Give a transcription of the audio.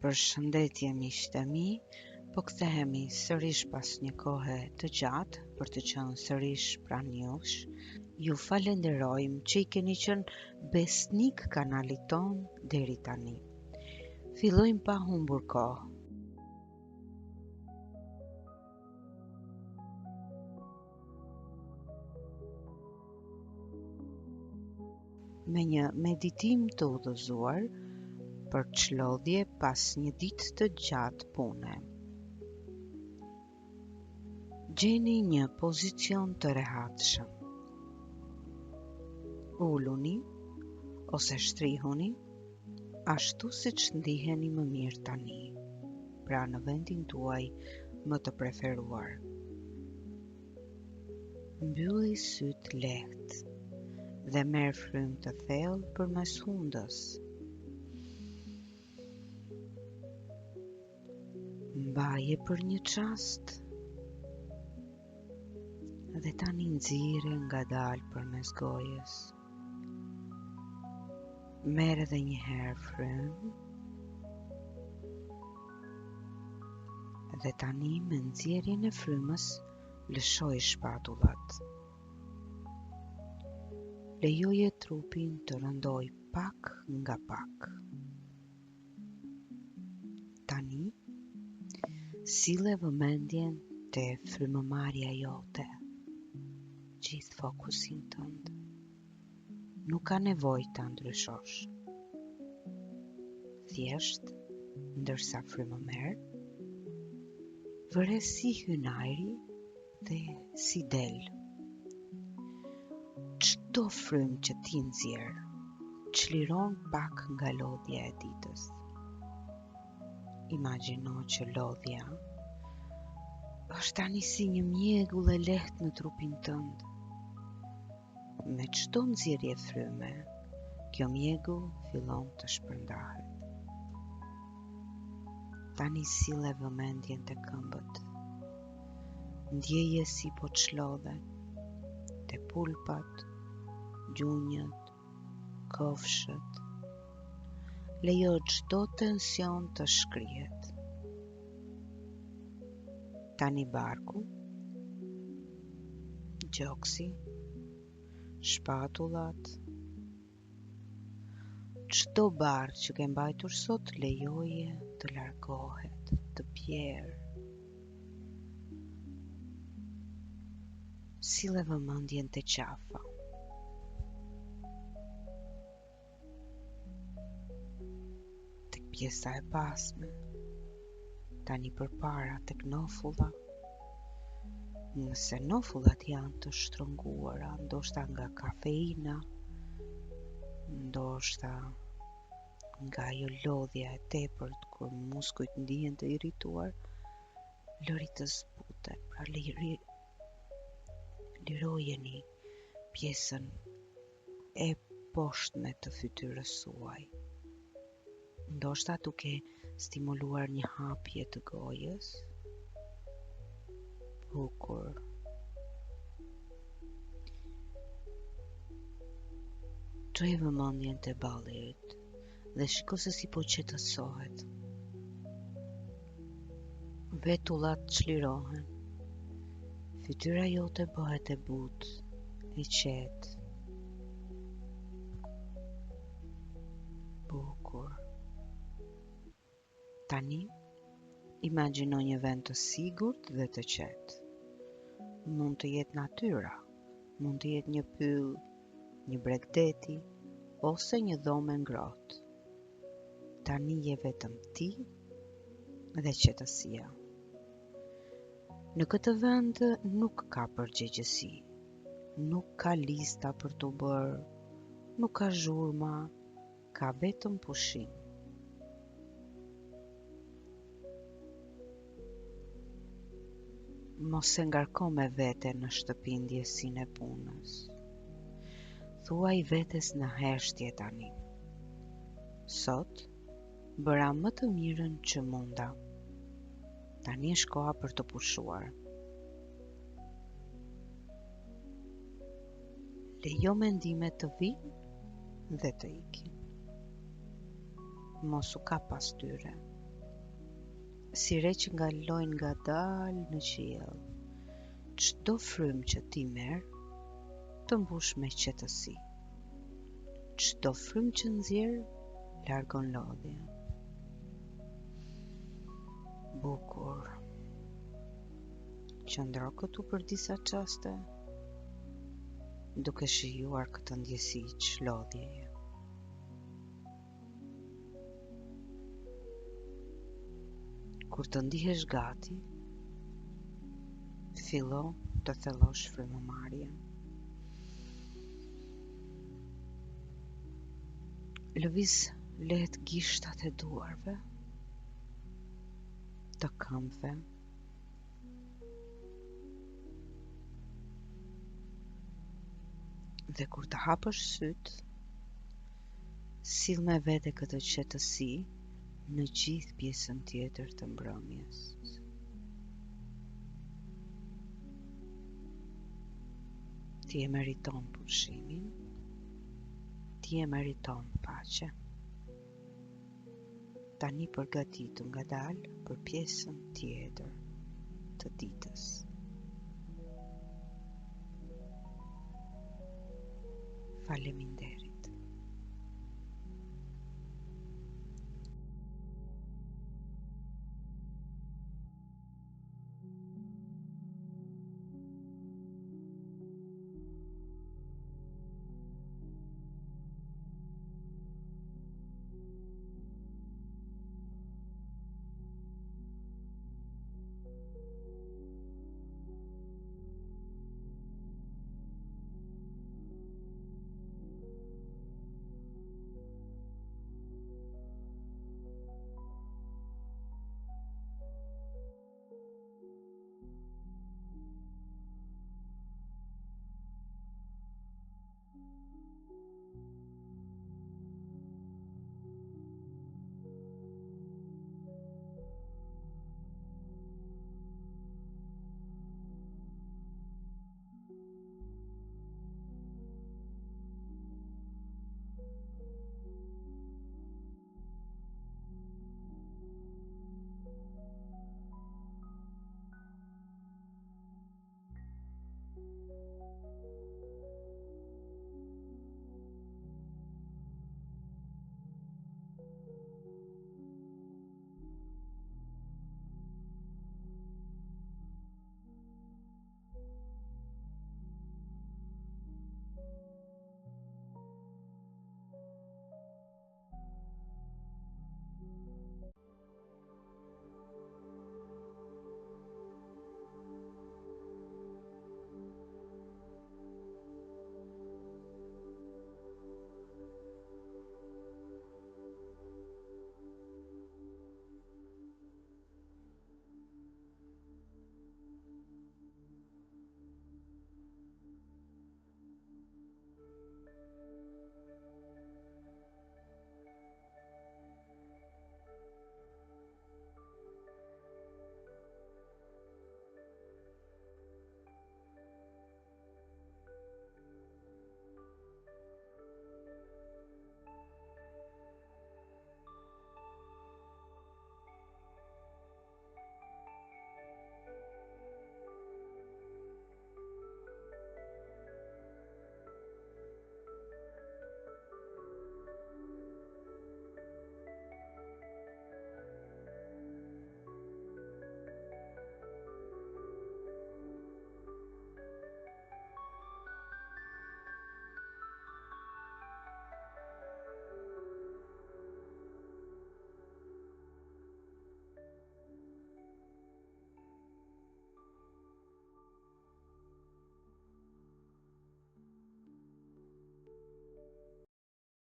Përshëndetje miqtë e mi, po kthehemi sërish pas një kohe të gjatë për të qenë sërish pranë jush. Ju falenderojmë që i keni qenë besnik kanalit ton deri tani. Fillojmë pa humbur kohë. Me një meditim të udhëzuar për çlodhje pas një ditë të gjatë pune. Gjeni një pozicion të rehatshëm. Uluni ose shtrihuni ashtu siç ndiheni më mirë tani, pra në vendin tuaj më të preferuar. Mbylli sytë lehtë dhe merr frymë të thellë përmes hundës. Mbaje për një çast dhe tani nxirre ngadalë përmes gojës. Merr edhe një herë frymë dhe tani me nxjerrjen e frymës lëshoj shpatullat. Lejoje trupin të rëndoj pak nga pak. Tani, sille vëmendjen te frymëmarrja jote, gjithë fokusin tënd. Nuk ka nevojë ta ndryshosh. Thjesht, ndërsa frymë merr, vëre si hyn ajri dhe si del. Çdo frymë që ti nxjerr, çliron pak nga lodhja e ditës. Imagjino që lodhja është tani si një mjegull e lehtë në trupin tënd. Me çdo nxjerrje fryme, kjo mjegull fillon të shpërndahet. Tani sille vëmendjen te këmbët. Ndjeje si po çlodhen te pulpat, gjunjët, kofshët. Lejo çdo tension të shkrihet. Tani barku, gjoksi, shpatullat, çdo barë që ke mbajtur sot lejoje të largohet, të bjerë. Sille vëmendjen te qafa. Tek pjesa e pasme. Tani përpara tek nofulla. Nëse nofullat janë të shtrënguara, ndoshta nga kafeina, ndoshta nga ajo lodhja e tepërt kur muskujt ndihen të irrituar, lëri të zbuten, pra lirojeni pjesën e poshtme të fytyrës suaj. Ndoshta duke stimuluar një hapje të gojës. Bukur. Çoje vëmendjen te balli yt dhe shiko se si po qetësohet. Vetullat çlirohen. Fytyra jote bëhet e butë, e qetë. Bukur. Tani, imagjino një vend të sigurt dhe të qetë. Mund të jetë natyra, mund të jetë një pyll, një bregdeti, ose një dhomë ngrohtë. Tani je vetëm ti dhe qetësia. Në këtë vend nuk ka përgjegjësi, nuk ka lista për të bërë, nuk ka zhurma, ka vetëm pushim. Mos e ngarko me vete në shtëpi ndjesinë e punës. Thuaj vetes në heshtje tani. Sot, bëra më të mirën që munda. Tani është koha për të pushuar. Lejo mendimet të vinë dhe të ikin. Mos u ka pas tyre. si re që ngalojnë ngadalë në qiell. Çdo frymë që ti merr, të mbush me qetësi. Çdo frymë që nxjerr, largon lodhje. Bukur. Qëndro këtu për disa çaste, duke shijuar këtë ndjesi çlodhjeje. Kur të ndihesh gati, fillo të thellosh frymëmarrjen. Lëviz lehtë gishtat e duarve, të këmbëve, dhe kur të hapësh syt, sill me vete këtë qetësi në gjithë pjesën tjetër të mbrëmjes. Ti e meriton pushimin, ti e meriton paqe. Tani përgatitu ngadalë për pjesën tjetër të ditës. Faleminderit.